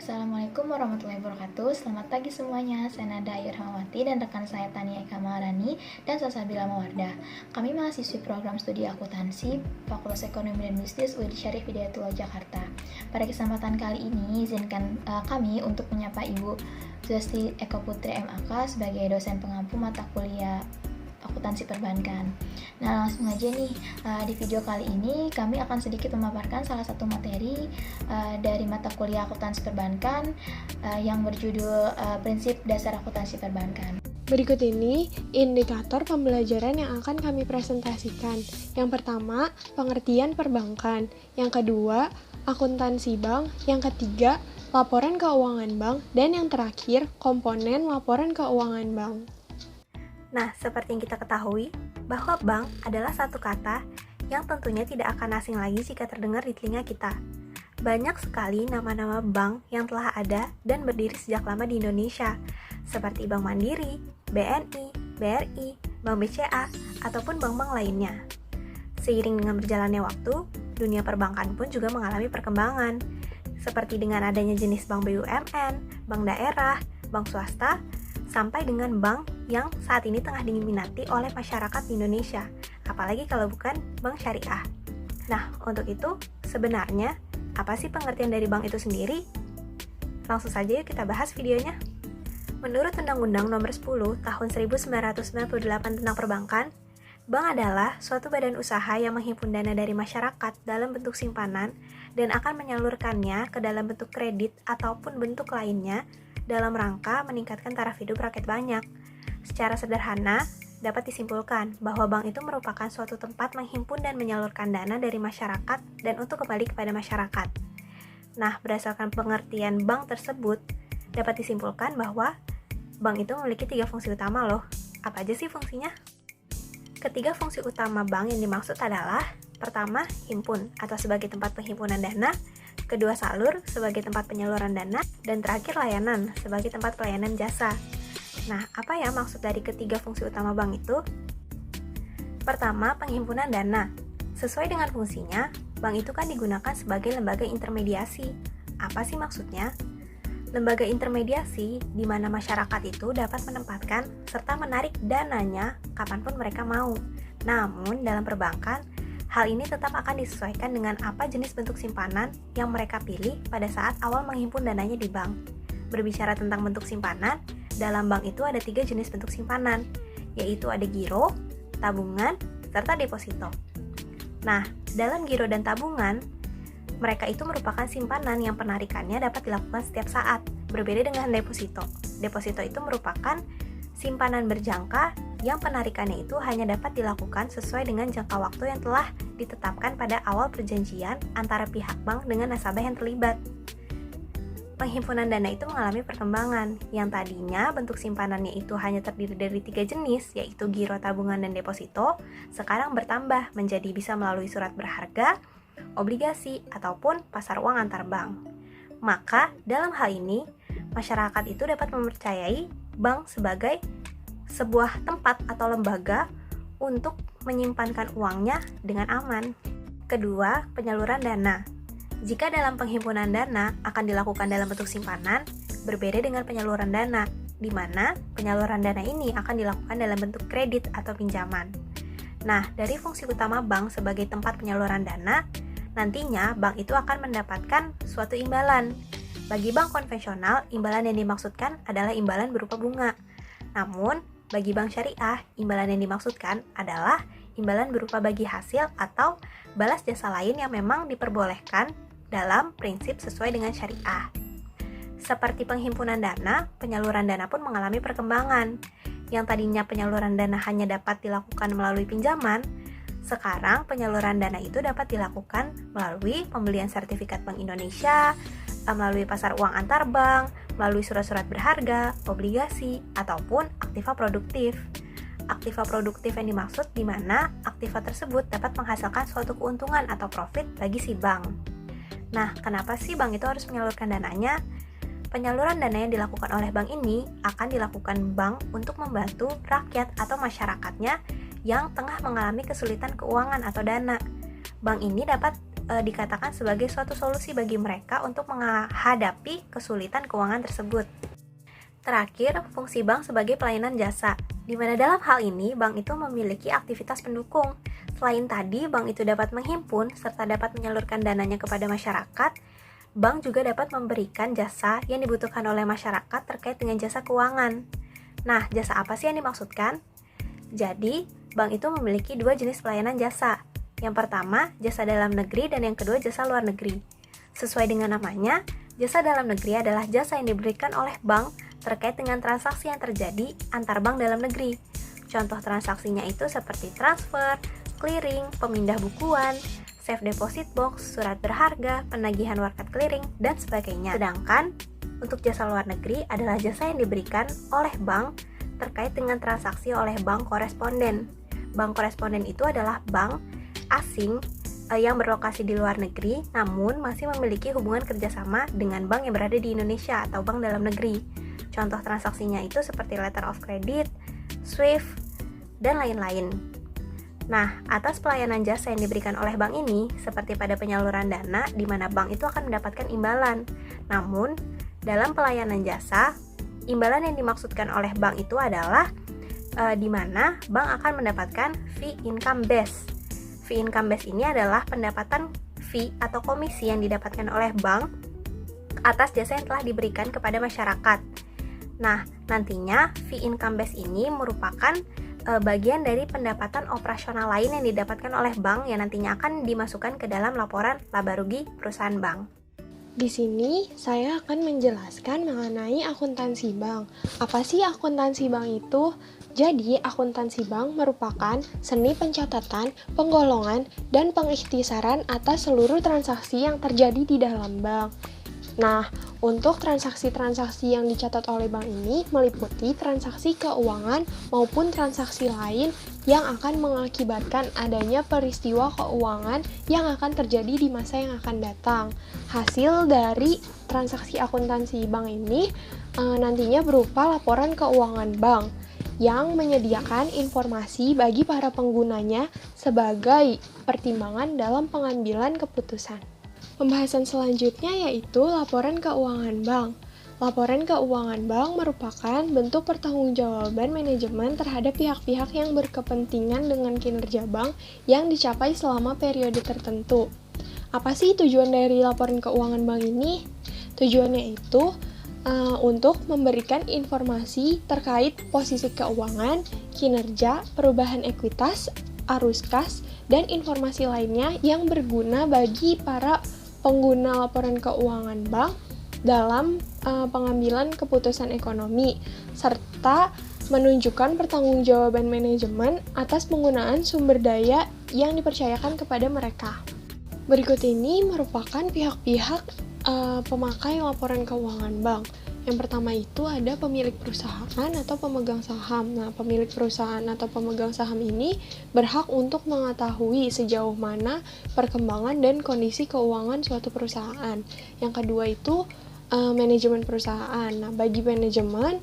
Assalamualaikum warahmatullahi wabarakatuh. Selamat pagi semuanya. Saya Nada Irhamawati dan rekan saya Tania Eka Maharani dan Salsabila Mawardah. Kami mahasiswi program studi akuntansi Fakultas Ekonomi dan Bisnis UIN Syarif Hidayatullah Jakarta. Pada kesempatan kali ini izinkan kami untuk menyapa Ibu Zwesti Eko Putri MAK sebagai dosen pengampu mata kuliah akuntansi perbankan. Nah, langsung aja nih, di video kali ini kami akan sedikit memaparkan salah satu materi dari mata kuliah akuntansi perbankan yang berjudul Prinsip Dasar Akuntansi Perbankan. Berikut ini indikator pembelajaran yang akan kami presentasikan. Yang pertama, pengertian perbankan. Yang kedua, akuntansi bank. Yang ketiga, laporan keuangan bank. Dan yang terakhir, komponen laporan keuangan bank. Nah, seperti yang kita ketahui, bahwa bank adalah satu kata yang tentunya tidak akan asing lagi jika terdengar di telinga kita. Banyak sekali nama-nama bank yang telah ada dan berdiri sejak lama di Indonesia, seperti Bank Mandiri, BNI, BRI, Bank BCA, ataupun bank-bank lainnya. Seiring dengan berjalannya waktu, dunia perbankan pun juga mengalami perkembangan, seperti dengan adanya jenis bank BUMN, bank daerah, bank swasta, sampai dengan bank yang saat ini tengah diminati oleh masyarakat di Indonesia, apalagi kalau bukan bank syariah. Nah, untuk itu, sebenarnya, apa sih pengertian dari bank itu sendiri? Langsung saja yuk kita bahas videonya. Menurut Undang-Undang Nomor 10 Tahun 1998 tentang Perbankan, bank adalah suatu badan usaha yang menghimpun dana dari masyarakat dalam bentuk simpanan dan akan menyalurkannya ke dalam bentuk kredit ataupun bentuk lainnya dalam rangka meningkatkan taraf hidup rakyat banyak. Secara sederhana, dapat disimpulkan bahwa bank itu merupakan suatu tempat menghimpun dan menyalurkan dana dari masyarakat dan untuk kembali kepada masyarakat. Nah, berdasarkan pengertian bank tersebut, dapat disimpulkan bahwa bank itu memiliki 3 fungsi utama loh. Apa aja sih fungsinya? Ketiga fungsi utama bank yang dimaksud adalah: pertama, himpun atau sebagai tempat penghimpunan dana, kedua, salur sebagai tempat penyaluran dana, dan terakhir, layanan sebagai tempat pelayanan jasa. Nah, apa ya maksud dari ketiga fungsi utama bank itu? Pertama, penghimpunan dana. Sesuai dengan fungsinya, bank itu kan digunakan sebagai lembaga intermediasi. Apa sih maksudnya? Lembaga intermediasi di mana masyarakat itu dapat menempatkan serta menarik dananya kapanpun mereka mau. Namun, dalam perbankan, hal ini tetap akan disesuaikan dengan apa jenis bentuk simpanan yang mereka pilih pada saat awal menghimpun dananya di bank. Berbicara tentang bentuk simpanan, dalam bank itu ada 3 jenis bentuk simpanan, yaitu ada giro, tabungan, serta deposito. Nah, dalam giro dan tabungan, mereka itu merupakan simpanan yang penarikannya dapat dilakukan setiap saat, berbeda dengan deposito. Deposito itu merupakan simpanan berjangka yang penarikannya itu hanya dapat dilakukan sesuai dengan jangka waktu yang telah ditetapkan pada awal perjanjian antara pihak bank dengan nasabah yang terlibat. Penghimpunan dana itu mengalami perkembangan, yang tadinya bentuk simpanannya itu hanya terdiri dari 3 jenis, yaitu giro, tabungan, dan deposito, sekarang bertambah menjadi bisa melalui surat berharga, obligasi, ataupun pasar uang antar bank. Maka, dalam hal ini, masyarakat itu dapat mempercayai bank sebagai sebuah tempat atau lembaga untuk menyimpankan uangnya dengan aman. Kedua, penyaluran dana. Jika dalam penghimpunan dana akan dilakukan dalam bentuk simpanan, berbeda dengan penyaluran dana, di mana penyaluran dana ini akan dilakukan dalam bentuk kredit atau pinjaman. Nah, dari fungsi utama bank sebagai tempat penyaluran dana, nantinya bank itu akan mendapatkan suatu imbalan. Bagi bank konvensional, imbalan yang dimaksudkan adalah imbalan berupa bunga. Namun, bagi bank syariah, imbalan yang dimaksudkan adalah imbalan berupa bagi hasil atau balas jasa lain yang memang diperbolehkan dalam prinsip sesuai dengan syariah. Seperti penghimpunan dana, penyaluran dana pun mengalami perkembangan. Yang tadinya penyaluran dana hanya dapat dilakukan melalui pinjaman, sekarang penyaluran dana itu dapat dilakukan melalui pembelian sertifikat Bank Indonesia, melalui pasar uang antar bank, melalui surat-surat berharga, obligasi, ataupun aktiva produktif. Aktiva produktif yang dimaksud di mana aktiva tersebut dapat menghasilkan suatu keuntungan atau profit bagi si bank. Nah, kenapa sih bank itu harus menyalurkan dananya? Penyaluran dana yang dilakukan oleh bank ini akan dilakukan bank untuk membantu rakyat atau masyarakatnya yang tengah mengalami kesulitan keuangan atau dana. Bank ini dapat dikatakan sebagai suatu solusi bagi mereka untuk menghadapi kesulitan keuangan tersebut. Terakhir, fungsi bank sebagai pelayanan jasa, di mana dalam hal ini bank itu memiliki aktivitas pendukung. Selain tadi, bank itu dapat menghimpun serta dapat menyalurkan dananya kepada masyarakat, bank juga dapat memberikan jasa yang dibutuhkan oleh masyarakat terkait dengan jasa keuangan. Nah, jasa apa sih yang dimaksudkan? Jadi, bank itu memiliki dua jenis pelayanan jasa. Yang pertama, jasa dalam negeri, dan yang kedua, jasa luar negeri. Sesuai dengan namanya, jasa dalam negeri adalah jasa yang diberikan oleh bank terkait dengan transaksi yang terjadi antar bank dalam negeri. Contoh transaksinya itu seperti transfer, clearing, pemindah bukuan, safe deposit box, surat berharga, penagihan warkat clearing, dan sebagainya. Sedangkan, untuk jasa luar negeri adalah jasa yang diberikan oleh bank terkait dengan transaksi oleh bank koresponden. Bank koresponden itu adalah bank asing yang berlokasi di luar negeri, namun masih memiliki hubungan kerjasama dengan bank yang berada di Indonesia atau bank dalam negeri. Contoh transaksinya itu seperti letter of credit, SWIFT, dan lain-lain. Nah, atas pelayanan jasa yang diberikan oleh bank ini, seperti pada penyaluran dana, di mana bank itu akan mendapatkan imbalan. Namun, dalam pelayanan jasa, imbalan yang dimaksudkan oleh bank itu adalah di mana bank akan mendapatkan fee income base. Fee income base ini adalah pendapatan fee atau komisi yang didapatkan oleh bank atas jasa yang telah diberikan kepada masyarakat. Nah, nantinya fee income base ini merupakan bagian dari pendapatan operasional lain yang didapatkan oleh bank yang nantinya akan dimasukkan ke dalam laporan laba rugi perusahaan bank. Di sini saya akan menjelaskan mengenai akuntansi bank. Apa sih akuntansi bank itu? Jadi, akuntansi bank merupakan seni pencatatan, penggolongan, dan pengikhtisaran atas seluruh transaksi yang terjadi di dalam bank. Nah, untuk transaksi-transaksi yang dicatat oleh bank ini meliputi transaksi keuangan maupun transaksi lain yang akan mengakibatkan adanya peristiwa keuangan yang akan terjadi di masa yang akan datang. Hasil dari transaksi akuntansi bank ini nantinya berupa laporan keuangan bank yang menyediakan informasi bagi para penggunanya sebagai pertimbangan dalam pengambilan keputusan. Pembahasan selanjutnya yaitu laporan keuangan bank. Laporan keuangan bank merupakan bentuk pertanggungjawaban manajemen terhadap pihak-pihak yang berkepentingan dengan kinerja bank yang dicapai selama periode tertentu. Apa sih tujuan dari laporan keuangan bank ini? Tujuannya itu untuk memberikan informasi terkait posisi keuangan, kinerja, perubahan ekuitas, arus kas, dan informasi lainnya yang berguna bagi para pengguna laporan keuangan bank dalam pengambilan keputusan ekonomi, serta menunjukkan pertanggungjawaban manajemen atas penggunaan sumber daya yang dipercayakan kepada mereka. Berikut ini merupakan pihak-pihak pemakai laporan keuangan bank. Yang pertama itu ada pemilik perusahaan atau pemegang saham. Nah, pemilik perusahaan atau pemegang saham ini berhak untuk mengetahui sejauh mana perkembangan dan kondisi keuangan suatu perusahaan. Yang kedua itu manajemen perusahaan. Nah, bagi manajemen,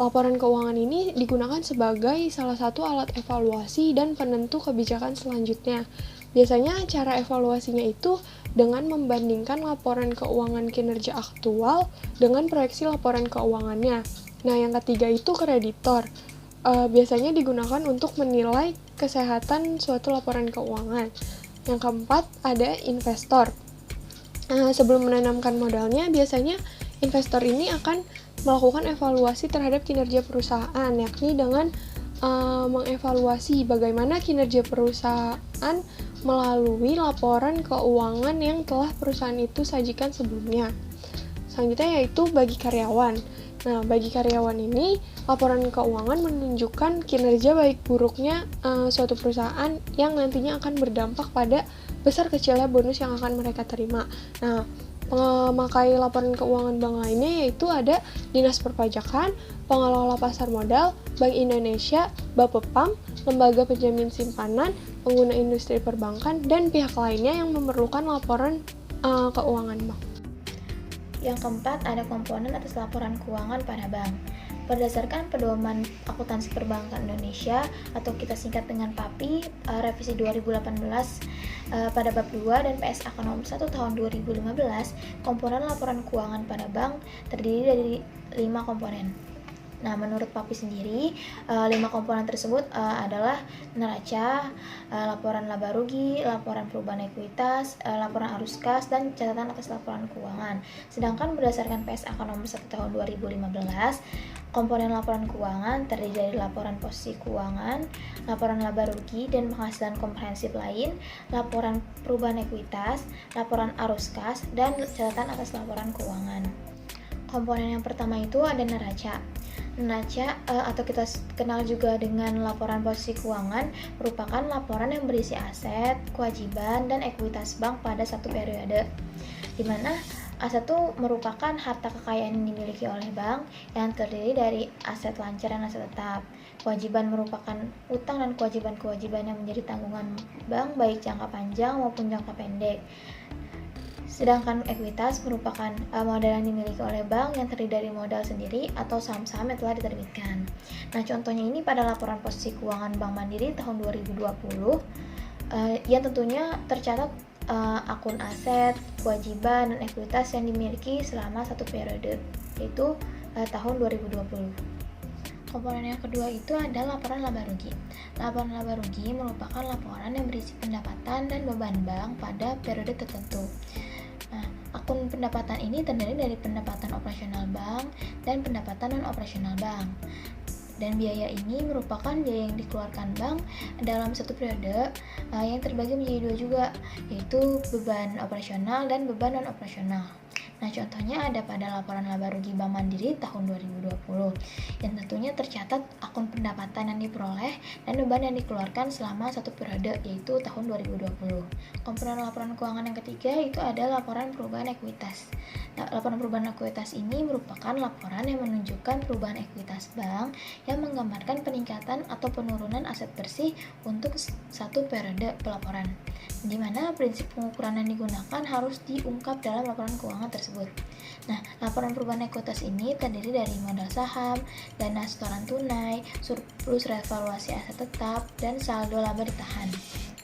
laporan keuangan ini digunakan sebagai salah satu alat evaluasi dan penentu kebijakan selanjutnya. Biasanya cara evaluasinya itu dengan membandingkan laporan keuangan kinerja aktual dengan proyeksi laporan keuangannya. Nah, yang ketiga itu kreditor. Biasanya digunakan untuk menilai kesehatan suatu laporan keuangan. Yang keempat ada investor. Sebelum menanamkan modalnya, biasanya investor ini akan melakukan evaluasi terhadap kinerja perusahaan, yakni dengan mengevaluasi bagaimana kinerja perusahaan melalui laporan keuangan yang telah perusahaan itu sajikan sebelumnya. Selanjutnya yaitu bagi karyawan. Nah, bagi karyawan ini, laporan keuangan menunjukkan kinerja baik buruknya suatu perusahaan yang nantinya akan berdampak pada besar kecilnya bonus yang akan mereka terima. Nah, pemakai laporan keuangan bank lainnya yaitu ada Dinas Perpajakan, Pengelola Pasar Modal, Bank Indonesia, Bapepam, Lembaga Penjamin Simpanan, pengguna industri perbankan, dan pihak lainnya yang memerlukan laporan keuangan bank. Yang keempat, ada komponen atas laporan keuangan pada bank. Berdasarkan Pedoman Akuntansi Perbankan Indonesia atau kita singkat dengan PAPI, revisi 2018 pada bab 2 dan PSAK nomor 1 tahun 2015, komponen laporan keuangan pada bank terdiri dari 5 komponen. Nah, menurut PAPI sendiri, 5 komponen tersebut adalah neraca, laporan laba rugi, laporan perubahan ekuitas, laporan arus kas, dan catatan atas laporan keuangan. Sedangkan berdasarkan PSAK nomor 1 tahun 2015, komponen laporan keuangan terdiri dari laporan posisi keuangan, laporan laba rugi dan penghasilan komprehensif lain, laporan perubahan ekuitas, laporan arus kas, dan catatan atas laporan keuangan. Komponen yang pertama itu ada neraca. Neraca atau kita kenal juga dengan laporan posisi keuangan merupakan laporan yang berisi aset, kewajiban, dan ekuitas bank pada satu periode, di mana aset itu merupakan harta kekayaan yang dimiliki oleh bank yang terdiri dari aset lancar dan aset tetap. Kewajiban merupakan utang dan kewajiban-kewajiban yang menjadi tanggungan bank baik jangka panjang maupun jangka pendek. Sedangkan ekuitas merupakan modal yang dimiliki oleh bank yang terdiri dari modal sendiri atau saham-saham yang telah diterbitkan. Nah, contohnya ini pada laporan posisi keuangan Bank Mandiri tahun 2020 yang tentunya tercatat akun aset, kewajiban, dan ekuitas yang dimiliki selama satu periode, yaitu tahun 2020. Komponen yang kedua itu adalah laporan laba rugi. Laporan laba rugi merupakan laporan yang berisi pendapatan dan beban bank pada periode tertentu. Nah, akun pendapatan ini terdiri dari pendapatan operasional bank dan pendapatan non-operasional bank. Dan biaya ini merupakan biaya yang dikeluarkan bank dalam satu periode yang terbagi menjadi dua juga, yaitu beban operasional dan beban non-operasional. Nah, contohnya ada pada laporan laba rugi Bank Mandiri tahun 2020 yang tentunya tercatat akun pendapatan yang diperoleh dan beban yang dikeluarkan selama satu periode, yaitu tahun 2020. Komponen laporan keuangan yang ketiga itu ada laporan perubahan ekuitas. Nah, laporan perubahan ekuitas ini merupakan laporan yang menunjukkan perubahan ekuitas bank yang menggambarkan peningkatan atau penurunan aset bersih untuk satu periode pelaporan, di mana prinsip pengukuran yang digunakan harus diungkap dalam laporan keuangan tersebut. Nah, laporan perubahan ekuitas ini terdiri dari modal saham, dana setoran tunai, surplus revaluasi aset tetap, dan saldo laba ditahan.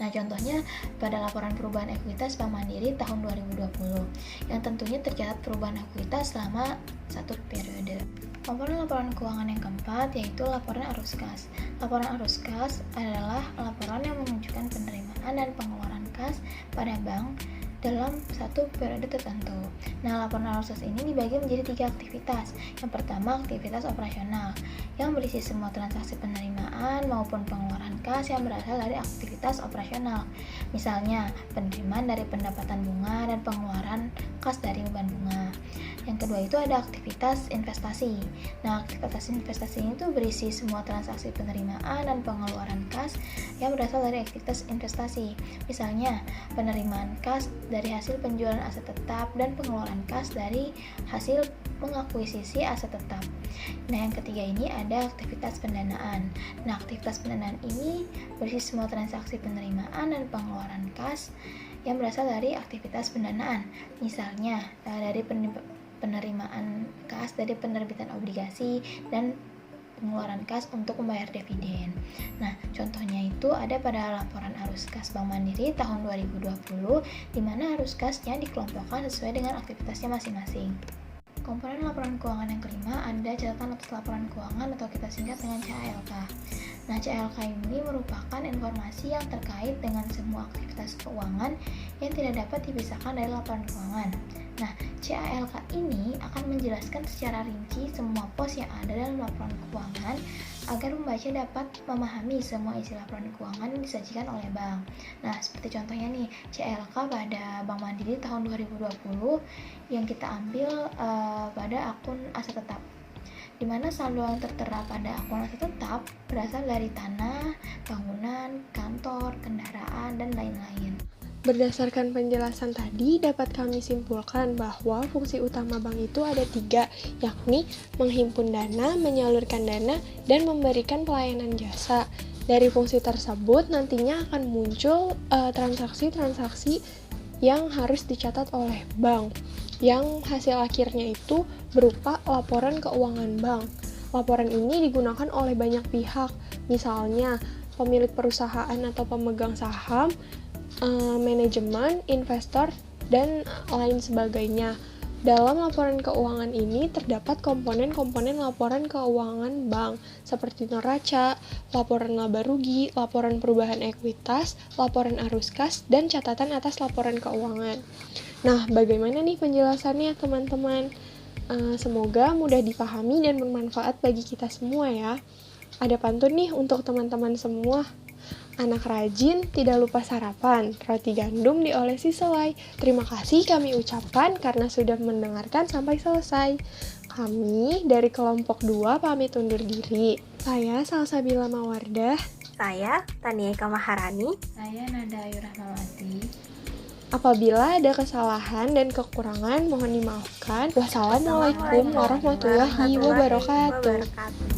Nah, contohnya pada laporan perubahan ekuitas Bank Mandiri tahun 2020 yang tentunya tercatat perubahan ekuitas selama satu periode. Komponen laporan keuangan yang keempat yaitu laporan arus kas. Laporan arus kas adalah laporan yang menunjukkan penerimaan dan pengeluaran kas pada bank dalam satu periode tertentu. Nah, laporan arus kas ini dibagi menjadi 3 aktivitas. Yang pertama, aktivitas operasional yang berisi semua transaksi penerimaan maupun pengeluaran kas yang berasal dari aktivitas operasional. Misalnya, penerimaan dari pendapatan bunga dan pengeluaran kas dari beban bunga. Yang kedua itu ada aktivitas investasi. Nah, aktivitas investasi ini tuh berisi semua transaksi penerimaan dan pengeluaran kas yang berasal dari aktivitas investasi. Misalnya, penerimaan kas dari hasil penjualan aset tetap dan pengeluaran kas dari hasil mengakuisisi aset tetap. Nah, yang ketiga ini ada aktivitas pendanaan. Nah, aktivitas pendanaan ini berisi semua transaksi penerimaan dan pengeluaran kas yang berasal dari aktivitas pendanaan. Misalnya, dari penerimaan kas dari penerbitan obligasi dan pengeluaran kas untuk membayar dividen. Nah, contohnya itu ada pada laporan arus kas Bank Mandiri tahun 2020 di mana arus kasnya dikelompokkan sesuai dengan aktivitasnya masing-masing. Komponen laporan keuangan yang kelima ada catatan atas laporan keuangan atau kita singkat dengan CALK. Nah, CALK ini merupakan informasi yang terkait dengan semua aktivitas keuangan yang tidak dapat dipisahkan dari laporan keuangan. Nah, CALK ini akan menjelaskan secara rinci semua pos yang ada dalam laporan keuangan agar pembaca dapat memahami semua isi laporan keuangan yang disajikan oleh bank. Nah, seperti contohnya nih, CALK pada Bank Mandiri tahun 2020 yang kita ambil pada akun aset tetap, di mana saldo yang tertera pada akun aset tetap berasal dari tanah, bangunan, kantor, kendaraan, dan lain-lain. Berdasarkan penjelasan tadi, dapat kami simpulkan bahwa fungsi utama bank itu ada 3, yakni menghimpun dana, menyalurkan dana, dan memberikan pelayanan jasa. Dari fungsi tersebut, nantinya akan muncul transaksi-transaksi yang harus dicatat oleh bank, yang hasil akhirnya itu berupa laporan keuangan bank. Laporan ini digunakan oleh banyak pihak, misalnya pemilik perusahaan atau pemegang saham, manajemen, investor, dan lain sebagainya. Dalam laporan keuangan ini terdapat komponen-komponen laporan keuangan bank seperti neraca, laporan laba rugi, laporan perubahan ekuitas, laporan arus kas, dan catatan atas laporan keuangan. Nah, bagaimana nih penjelasannya teman-teman? Semoga mudah dipahami dan bermanfaat bagi kita semua ya. Ada pantun nih untuk teman-teman semua. Anak rajin, tidak lupa sarapan, roti gandum diolesi selai. Terima kasih kami ucapkan karena sudah mendengarkan sampai selesai. Kami dari kelompok 2 pamit undur diri. Saya Salsabila Mawardah. Saya Tania Eka Maharani. Saya Nada Ayu Rahmawati. Apabila ada kesalahan dan kekurangan mohon dimaafkan. Wassalamualaikum warahmatullahi wabarakatuh.